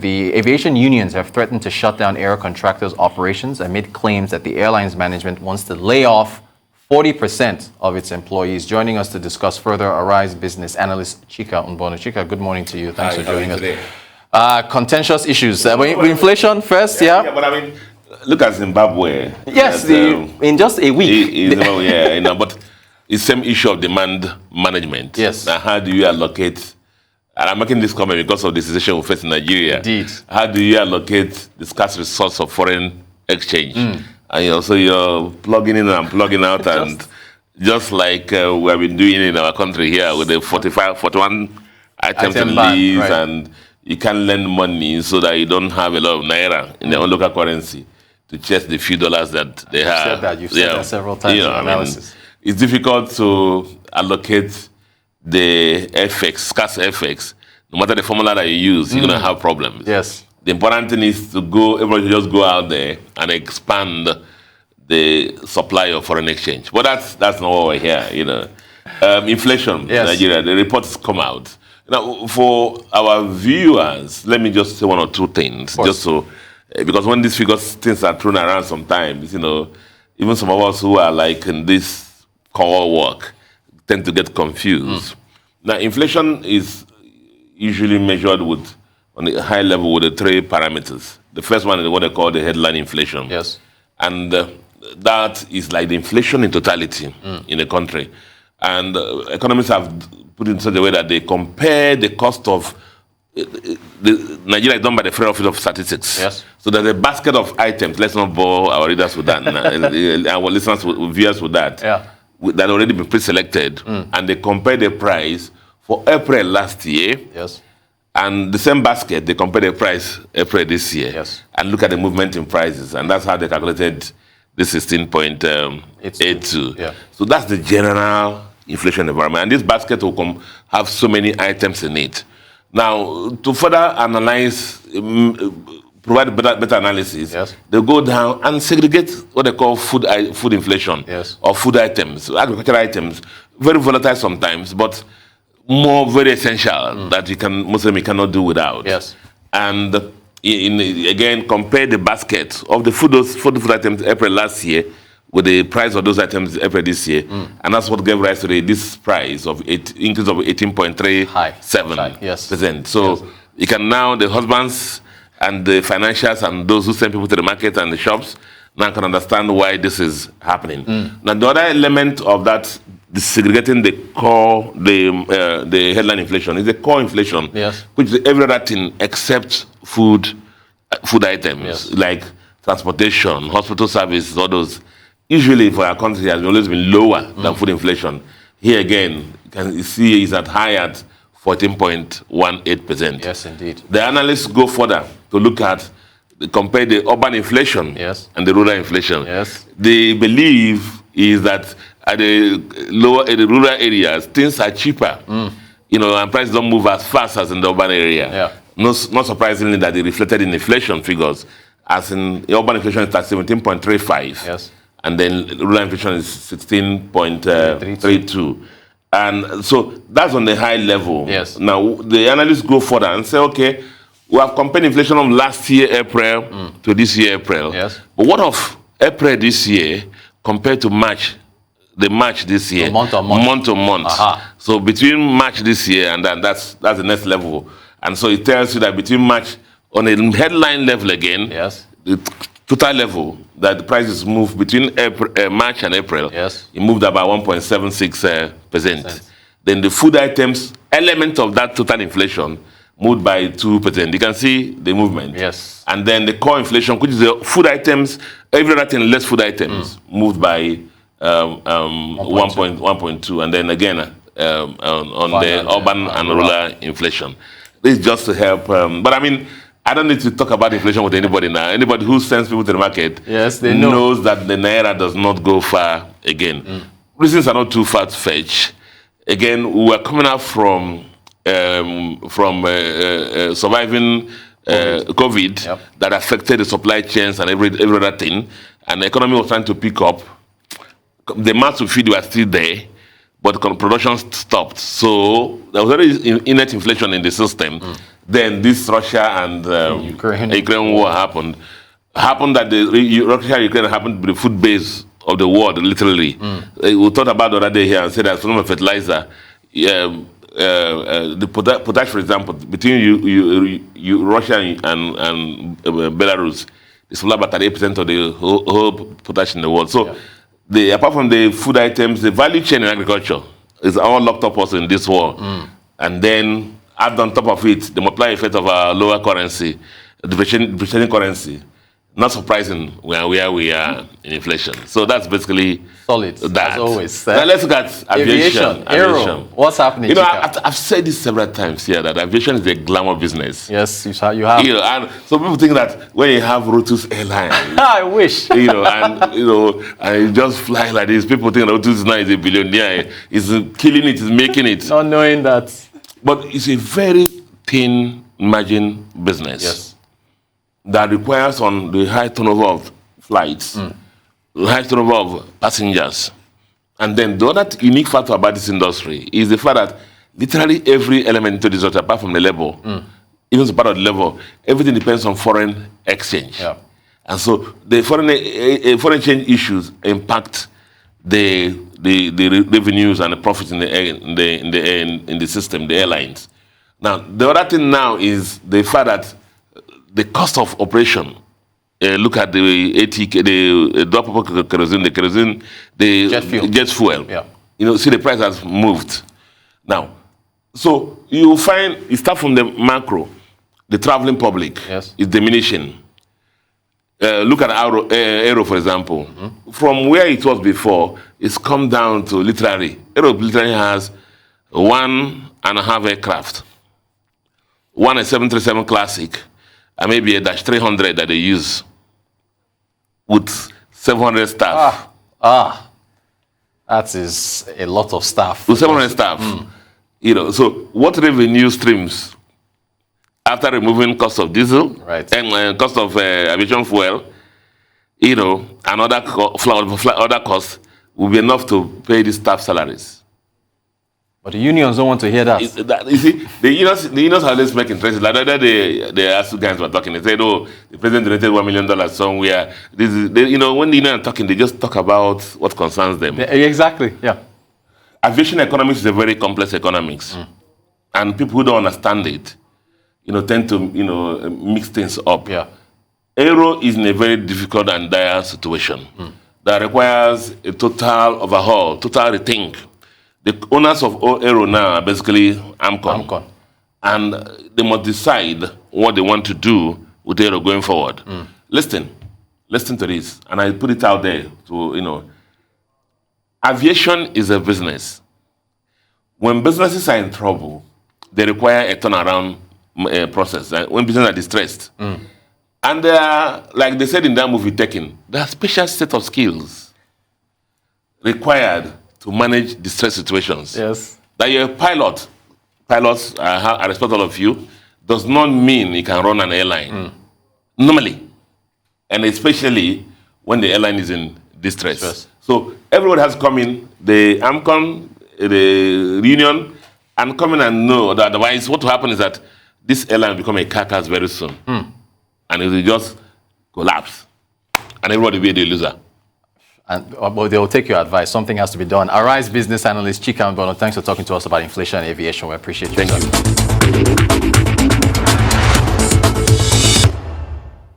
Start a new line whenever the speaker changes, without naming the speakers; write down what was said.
The aviation unions have threatened to shut down Aero contractors' operations amid claims that the airline's management wants to lay off 40% of its employees. Joining us to discuss further, Arise business analyst Chika Mbonu. Chika, good morning to you. Thanks for joining us. Contentious issues. Inflation first, yeah?
Yeah, but I mean, look at Zimbabwe.
Yes, in just a week.
But it's the same issue of demand management.
Yes.
Now, how do you allocate? And I'm making this comment because of the situation we face in Nigeria.
Indeed.
How do you allocate the scarce resource of foreign exchange? And so you're plugging in and plugging out, and just like we have been doing in our country here with the 41 items and lease, right. And you can lend money so that you don't have a lot of naira in their own local currency to chase the few dollars that they have.
You've said that several times in analysis.
It's difficult to allocate the FX, scarce FX. No matter the formula that you use, you're going to have problems.
Yes.
The important thing is to everybody just go out there and expand the supply of foreign exchange. But that's not what we're here, Inflation in Nigeria, the reports come out. Now, for our viewers, let me just say one or two things, just so, because when these things are thrown around sometimes, even some of us who are like in this core work tend to get confused. Now, inflation is usually measured on a high level with the three parameters. The first one is what they call the headline inflation.
Yes.
And that is like the inflation in totality in a country. And economists have put it in such a way that they compare the cost of Nigeria is done by the Federal Office of Statistics.
Yes.
So there's a basket of items. Let's not bore our readers with that, our listeners, viewers with that.
Yeah.
That already been pre-selected, and they compare the price for April last year.
Yes.
And the same basket, they compare the price April this year.
Yes.
And look at the movement in prices, and that's how they calculated the 16.82.
Yeah.
So that's the general inflation environment, and this basket will have so many items in it. Now, to further analyze, provide better analysis, they go down and segregate what they call food inflation, or food items, agricultural items, very volatile sometimes, but very essential that most of them cannot do without.
Yes.
And again, compare the basket of the food items April last year with the price of those items April this year, and that's what gave rise to this price of increase of 18.37%. So you can now, the husbands and the financials and those who send people to the market and the shops now can understand why this is happening. Now, the other element of that, segregating the core, the headline inflation, is the core inflation, which is every other thing except food items, like transportation, hospital services, all those. Usually for our country has always been lower than food inflation. Here again, you can see it's at high at 14.18%.
Yes, indeed.
The analysts go further to compare the urban inflation and the rural inflation.
Yes.
They believe is that at the rural areas, things are cheaper. And prices don't move as fast as in the urban area.
Yeah.
Not surprisingly that they reflected in inflation figures, as in the urban inflation is at 17.35.
Yes.
And then rural inflation is 16.32. And so that's on the high level.
Yes.
Now, the analysts go further and say, okay, we have compared inflation of last year, April, to this year, April.
Yes.
But what of April this year compared to March this year?
So month on month.
Month on month.
Aha.
So between March this year and then that's the next level. And so it tells you that between March, on a headline level again, the total level, that the prices move between March and April, it moved about 1.76%. Then the food items, element of that total inflation, moved by 2%. You can see the movement.
Yes.
And then the core inflation, which is the food items, every other thing less food items, moved by 1.2. And then again, on the urban and rural inflation. This is just to help. But I mean, I don't need to talk about inflation with anybody now. Anybody who sends people to the market knows that the naira does not go far again. Reasons are not too far to fetch. Again, we were coming out from surviving COVID that affected the supply chains and every other thing, and the economy was trying to pick up. The mouths to feed were still there, but production stopped. So there was already innate inflation in the system then this Russia and Ukraine war happened that Russia and Ukraine happened to be the food base of the world, literally. We thought about the other day here and said that some fertilizer, the potash, for example, between Russia and Belarus, it's about 38% of the whole potash in the world. So, apart from the food items, the value chain in agriculture is all locked up also in this war. And then add on top of it the multiplier effect of our lower currency, depreciating currency. Not surprising where we are in inflation. So that's basically
solid.
That.
As always.
Now let's look at aviation.
Aero. What's happening?
I've said this several times here that aviation is a glamour business.
Yes, you have.
And so people think that when you have Rotus Airlines,
I wish.
And you just fly like this. People think that Rotus now is a billionaire. He's killing it. He's making it.
Not knowing that.
But it's a very thin margin business.
Yes.
That requires on the high turnover of flights, the high turnover of passengers. And then the other unique factor about this industry is the fact that literally every element into this industry, apart from the level, even as part of the level, everything depends on foreign exchange.
Yeah.
And so the foreign exchange issues impact the revenues and the profits in the system, the airlines. Now, the other thing now is the fact that the cost of operation. Look at the ATK, the drop of kerosene, the jet fuel.
Yeah.
See the price has moved. Now, so you find you start from the macro, the traveling public is diminishing. Look at Aero, for example. From where it was before, it's come down to literally. Aero literally has 1.5 aircraft, one a 737 Classic. And maybe a Dash 300 that they use with 700 staff.
That is a lot of staff.
With 700 staff. So what revenue streams after removing cost of diesel and cost of aviation fuel, and other costs will be enough to pay the staff salaries.
But the unions don't want to hear that.
You see, the unions are always making traces. Like the other day, the ASU guys were talking. They said, "Oh, the president donated $1 million somewhere." When the unions are talking, they just talk about what concerns them.
Exactly. Yeah.
Aviation economics is a very complex economics, and people who don't understand it, tend to mix things up.
Yeah.
Aero is in a very difficult and dire situation that requires a total overhaul, total rethink. The owners of Aero now are basically AMCON. And they must decide what they want to do with Aero going forward. Listen to this, and I put it out there to, aviation is a business. When businesses are in trouble, they require a turnaround process. When businesses are distressed. And they are, like they said in that movie, Tekken, there are special set of skills required to manage distress situations.
Yes.
That you're a pilot. Pilots, I respect all of you, does not mean you can run an airline. Normally. And especially when the airline is in distress. So everybody has to come in, the AMCON, the union, and come in and know that otherwise what will happen is that this airline will become a carcass very soon. And it will just collapse. And everybody will be the loser.
But they will take your advice. Something has to be done. Arise Business Analyst Chika Mbonu, thanks for talking to us about inflation and aviation. We appreciate you.
Thank you.